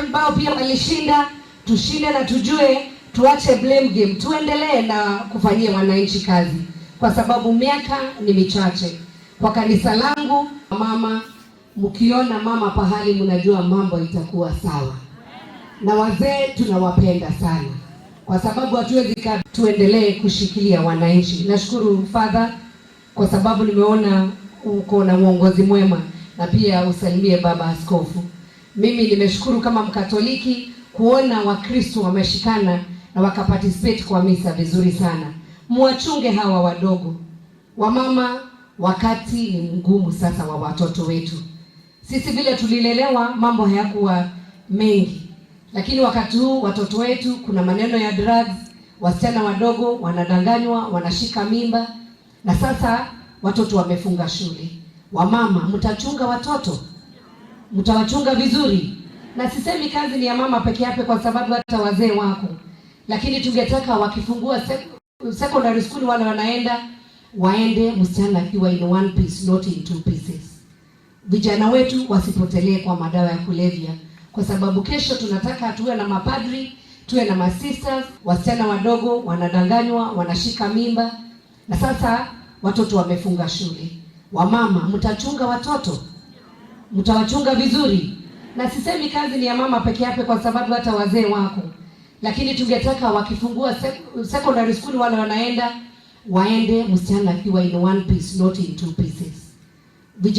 ambao pia walishinda, tushinde na tujue, tuache blame game, tuendelee na kufanyia wananchi kazi, kwa sababu miaka ni michache. Kwa kanisa langu, mama, mkiona mama pahali mnajua mambo itakuwa sawa. Na wazee tunawapenda sana, kwa sababu hatuwezi tuendelee kushikilia wananchi. Nashukuru Father kwa sababu nimeona uko na uongozi mwema, na pia usalimie baba askofu. Mimi nimeshukuru kama Mkatoliki kuona Wakristo wameshikana na wakaparticipate kwa misa vizuri sana. Muwachunge hawa wadogo. Wamama, wakati ni mgumu sasa wa watoto wetu. Sisi vile tulilelewa mambo hayakuwa mengi, lakini wakati huu watoto wetu kuna maneno ya drugs, wasichana wadogo wanadanganywa, wanashika mimba, na sasa watoto wamefunga shule. Wamama, mtachunga watoto? Mtawachunga vizuri? Na sisemi kazi ni ya mama peke yake, kwa sababu hata wazee wako, lakini tungetaka wakifungua secondary school wale wanaenda waende msichana akiwa in one piece, not in two pieces. Vijana wetu wasipotelee kwa madawa ya kulevya, kwa sababu kesho tunataka tuwe na mapadri, tuwe na masisters. Wasichana wadogo wanadanganywa, wanashika mimba, na sasa watoto wamefunga shule. Wamama, mtachunga watoto? Mtawachunga vizuri? Na sisemi kazi ni ya mama peke yake, kwa sababu hata wazee wako, lakini tungetaka wakifungua secondary school wale wanaenda waende msichana akiwa in one piece, not in two pieces.